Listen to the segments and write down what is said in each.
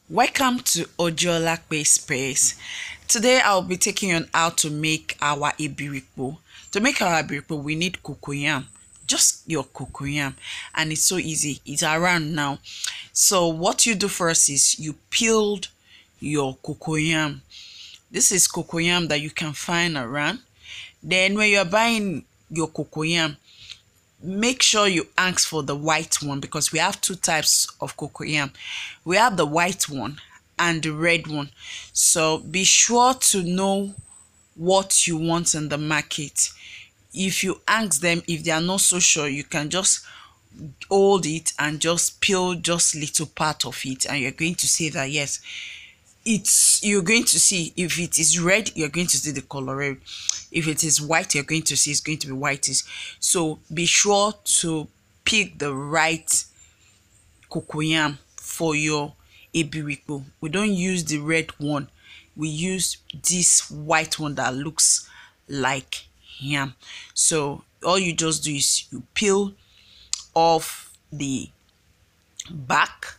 Welcome to Ojuolape space. Today I'll be taking you on how to make our ebiripo. To make our ebiripo, we need COCOYAM. Just your COCOYAM, and it's so easy. It's around now. So what you do first is you peeled your COCOYAM. This is COCOYAM that you can find around. Then when you're buying your COCOYAM, make sure you ask for the white one, because we have two types of COCOYAM. We have the white one and the red one. So be sure to know what you want in the market. If you ask them, if they are not so sure, you can just hold it and just peel just little part of it, and you're going to see that yes, you're going to see if it is red, you're going to see the color red. If it is white, you're going to see it's going to be whitish. So be sure to pick the right COCOYAM for your ebiripo. We don't use the red one, we use this white one that looks like yam. So all you just do is you peel off the back.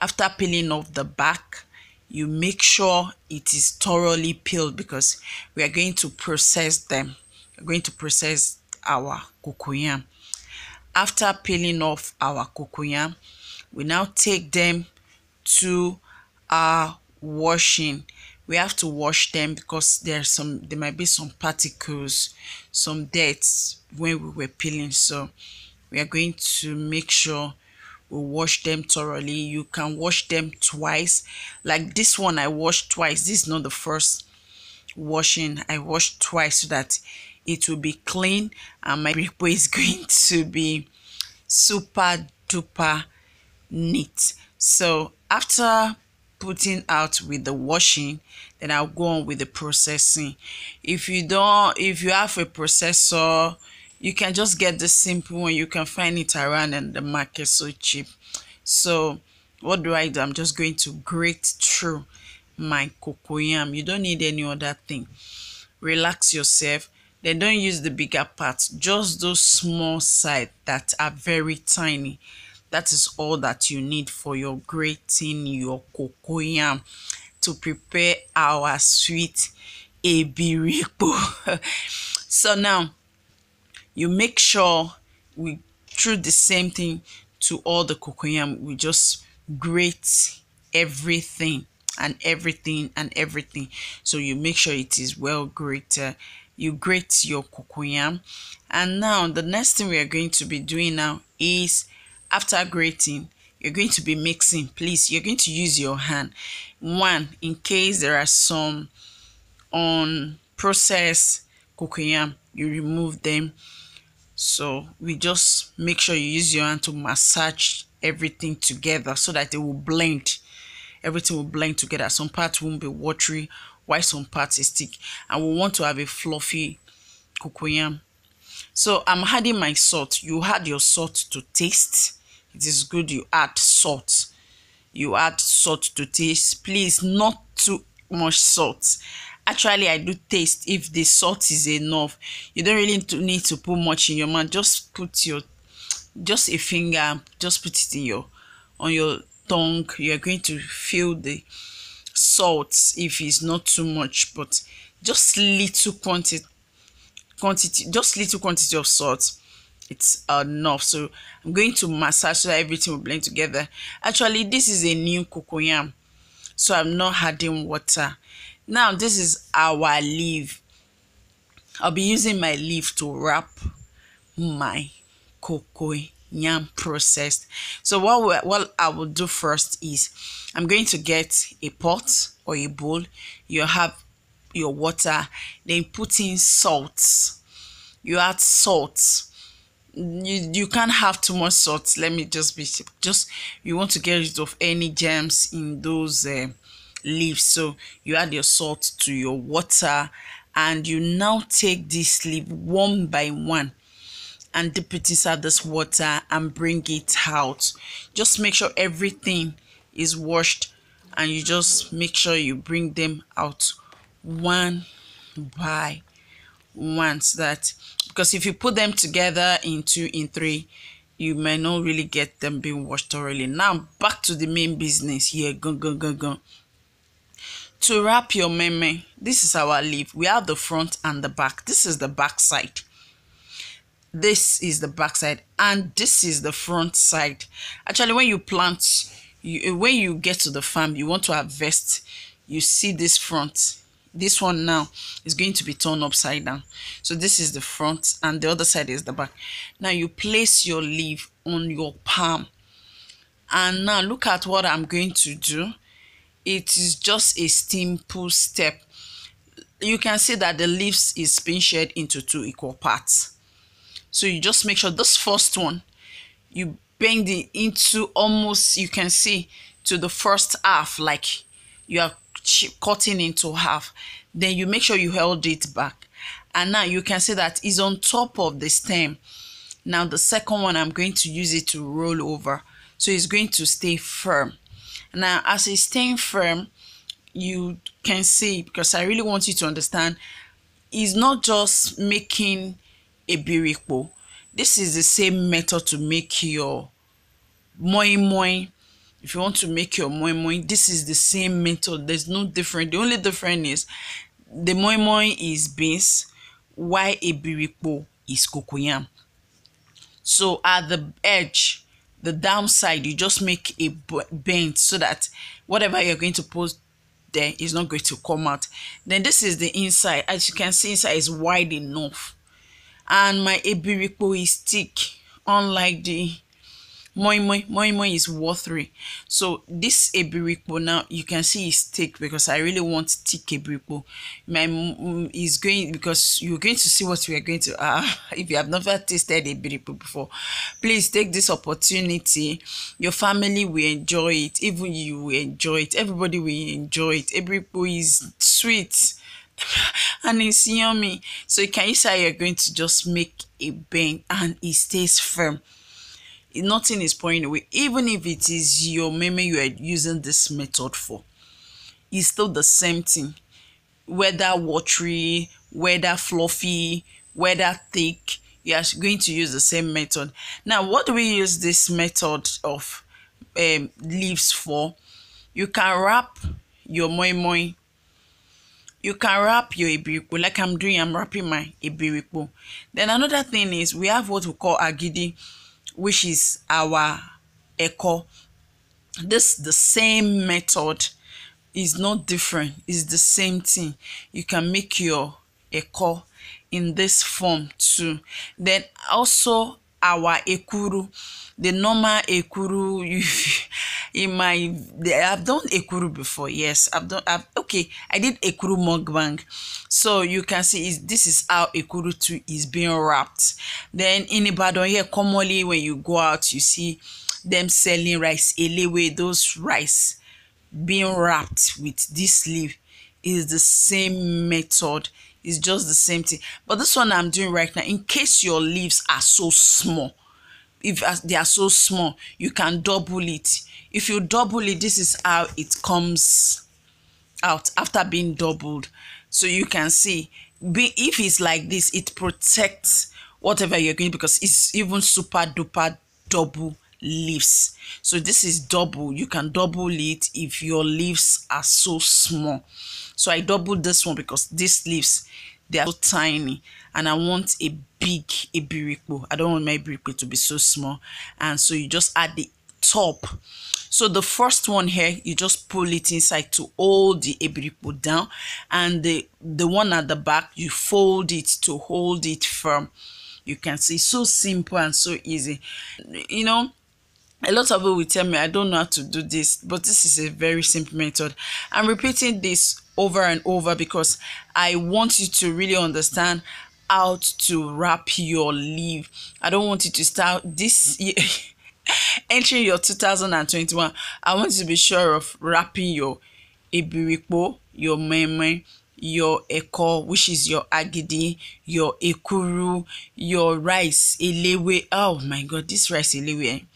After peeling off the back, you make sure it is thoroughly peeled, because we are going to process them. We're going to process our COCOYAM. After peeling off our COCOYAM, we now take them to our washing. We have to wash them because there might be some particles, some dirt when we were peeling. So we are going to make sure we wash them thoroughly. You can wash them twice. Like this one, I washed twice. This is not the first washing. I washed twice so that it will be clean, and my ebiripo is going to be super duper neat. So after putting out with the washing, then I'll go on with the processing. If you have a processor, you can just get the simple one. You can find it around in the market, so cheap. So what do? I'm just going to grate through my COCOYAM. You don't need any other thing. Relax yourself. Then don't use the bigger parts, just those small side that are very tiny. That is all that you need for your grating your COCOYAM to prepare our sweet ebiripo. So now you make sure we do the same thing to all the COCOYAM. We just grate everything and everything and everything. So you make sure it is well grated. You grate your COCOYAM, and now the next thing we are going to be doing now is, after grating, you're going to be mixing. Please, you're going to use your hand. One, in case there are some unprocessed COCOYAM, you remove them. So we just make sure you use your hand to massage everything together so that it will blend. Everything will blend together. Some parts won't be watery, while some parts is thick. And we want to have a fluffy COCOYAM. So I'm adding my salt. You add your salt to taste. It is good you add salt. You add salt to taste. Please, not too much salt. Actually, I do taste if the salt is enough. You don't really need to put much in your mouth. Just put just a finger, just put it in on your tongue. You're going to feel the salt if it's not too much, but just little quantity, just little quantity of salt, it's enough. So I'm going to massage so that everything will blend together. Actually, this is a new COCOYAM, so I'm not adding water. Now this is our leaf. I'll be using my leaf to wrap my COCOYAM processed. So what I will do first is, I'm going to get a pot or a bowl. You have your water, then put in salt. You add salt. You can't have too much salt. Let me just you want to get rid of any germs in those leaves. So you add your salt to your water, and you now take this leaf one by one and dip it inside this water and bring it out. Just make sure everything is washed, and you just make sure you bring them out one by one, so that, because if you put them together in two, in three, you may not really get them being washed thoroughly. Now back to the main business here. Go. To wrap your meme, this is our leaf. We have the front and the back. This is the back side. This is the back side, and this is the front side. Actually, when you plant, when you get to the farm, you want to harvest, you see this front. This one now is going to be turned upside down. So this is the front and the other side is the back. Now you place your leaf on your palm, and now look at what I'm going to do. It is just a simple step. You can see that the leaves is being shared into 2 equal parts. So you just make sure this first one, you bend it into almost, you can see, to the first half, like you are cutting into half. Then you make sure you held it back. And now you can see that it's on top of the stem. Now the second one, I'm going to use it to roll over. So it's going to stay firm. Now as it's staying firm, you can see, because I really want you to understand, it's not just making ebiripo. This is the same method to make your moi moi. If you want to make your moi moi, this is the same method. There's no different. The only difference is the moi moi is beans, while ebiripo is cocoyam. So at the edge, the downside, you just make a bend so that whatever you're going to put there is not going to come out. Then this is the inside. As you can see, inside is wide enough. And my ebiripo is thick, unlike the moi moi. Moi moi is watery. So this ebiripo now, you can see is thick because I really want thick ebiripo. My is going, because you're going to see what we are going to if you have never tasted ebiripo before, please take this opportunity. Your family will enjoy it, even you will enjoy it, everybody will enjoy it. Ebiripo is sweet and it's yummy. So you can see how you're going to just make a bend and it stays firm. Nothing is pouring away. Even if it is your meme you are using this method for, it's still the same thing. Whether watery, whether fluffy, whether thick, you are going to use the same method. Now, what do we use this method of leaves for? You can wrap your moi moi. You can wrap your ebiripo like I'm doing. I'm wrapping my ebiripo. Then another thing is we have what we call agidi, which is our echo. This the same method, is not different, it's the same thing. You can make your echo in this form too. Then also our ekuru, the normal ekuru. I've done ekuru before. Yes, I did ekuru mukbang. So you can see this is how ekuru too is being wrapped. Then in Ibadan here, commonly when you go out, you see them selling rice elewe. Those rice being wrapped with this leaf is the same method. It's just the same thing. But this one I'm doing right now, in case your leaves are so small, if they are so small, you can double it. If you double it, this is how it comes out after being doubled. So you can see, if it's like this, it protects whatever you're going, because it's even super duper double leaves. So this is double. You can double it if your leaves are so small. So I doubled this one because these leaves, they are so tiny and I want a big ebiripo. I don't want my ebiripo to be so small. And so you just add the top. So the first one here, you just pull it inside to hold the ebiripo down, and the one at the back, you fold it to hold it firm. You can see, so simple and so easy. You know, a lot of people will tell me I don't know how to do this, but this is a very simple method. I'm repeating this over and over because I want you to really understand how to wrap your leaf. I don't want you to start this year, entering your 2021. I want you to be sure of wrapping your ebiripo, your meme, your eko, which is your agidi, your ekuru, your rice elewe. Oh my God, this rice elewe.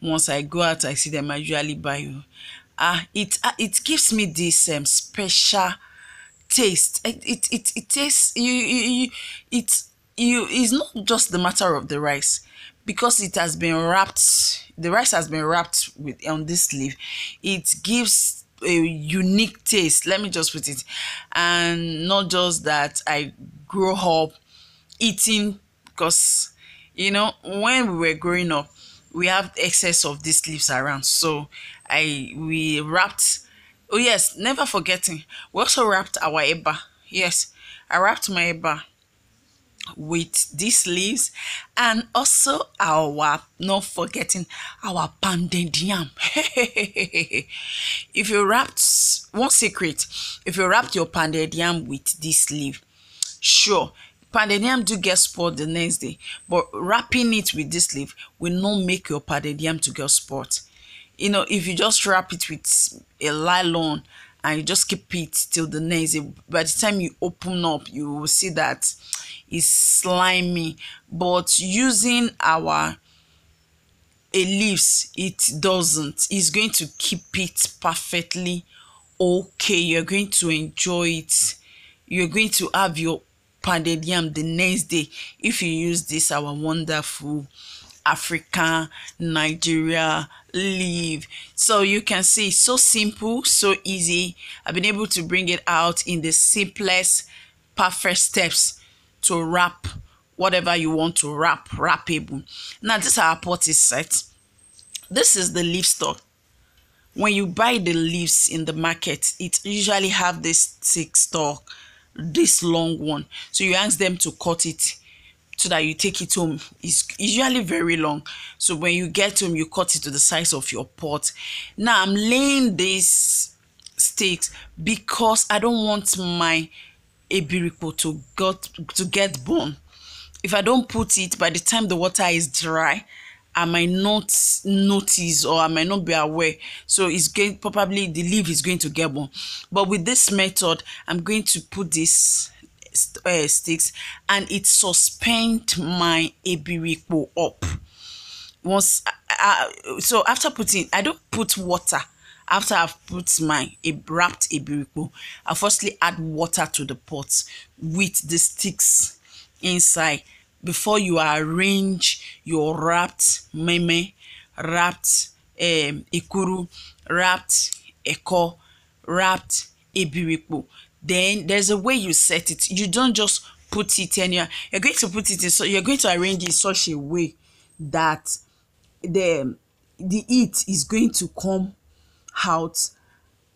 Once I go out, I see them, I usually buy you. It gives me this special taste. It tastes it's not just the matter of the rice, because it has been wrapped, the rice has been wrapped with on this leaf, it gives a unique taste, let me just put it. And not just that, I grew up eating, because when we were growing up, we have excess of these leaves around, so we wrapped. Oh yes, never forgetting, we also wrapped our eba. Yes, I wrapped my eba with these leaves, and also our, not forgetting, our pounded yam. If you wrapped, one secret, if you wrapped your pounded yam with this leaf, sure, pounded yam do get spoiled the next day, but wrapping it with this leaf will not make your pounded yam to get spoiled. If you just wrap it with a nylon and you just keep it till the next day, by the time you open up, you will see that it's slimy. But using our leaves, it doesn't. It's going to keep it perfectly okay. You're going to enjoy it. You're going to have your pounded yam the next day if you use this our wonderful African Nigeria leaf. So you can see, so simple, so easy. I've been able to bring it out in the simplest perfect steps to wrap whatever you want to wrapable. Now this our pot is set. This is the leaf stock. When you buy the leaves in the market, it usually have this thick stalk, this long one, so you ask them to cut it so that you take it home. It's usually very long, so when you get home, you cut it to the size of your pot. Now I'm laying these sticks because I don't want my ebiripo to get burned. If I don't put it, by the time the water is dry, I might not notice, or I might not be aware. So it's going, probably the leaf is going to get burned. But with this method, I'm going to put these sticks and it suspend my ebiripo up. Once so after putting, I don't put water. After I've put my wrapped ebiripo, I firstly add water to the pot with the sticks inside before you arrange your wrapped meme, wrapped ikuru, wrapped eko, wrapped ebiripo. Then there's a way you set it. You don't just put it anywhere. You're going to put it in, so you're going to arrange it in such a way that the heat is going to come out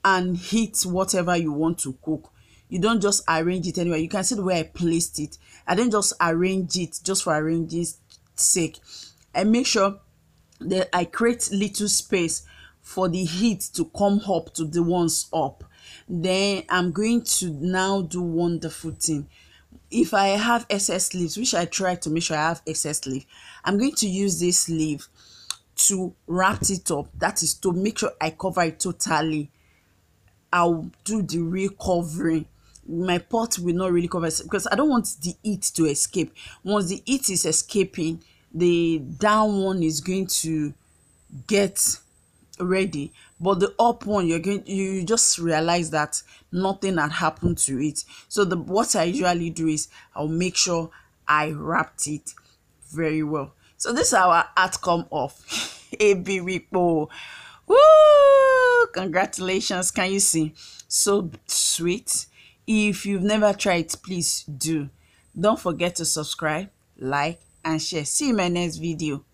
and heat whatever you want to cook. You don't just arrange it anywhere. You can see the way I placed it. I didn't just arrange it just for arranging's sake. I make sure that I create little space for the heat to come up to the ones up. Then I'm going to now do wonderful thing. If I have excess leaves, which I try to make sure I have excess leaf, I'm going to use this leaf to wrap it up. That is to make sure I cover it totally. I'll do the real covering. My pot will not really cover it because I don't want the heat to escape. Once the heat is escaping, the down one is going to get ready, but the up one, you just realize that nothing had happened to it. So what I usually do is I'll make sure I wrapped it very well. So this is our outcome of ebiripo. Woo! Congratulations. Can you see? So sweet. If you've never tried it, please do. Don't forget to subscribe, like, and share. See you in my next video.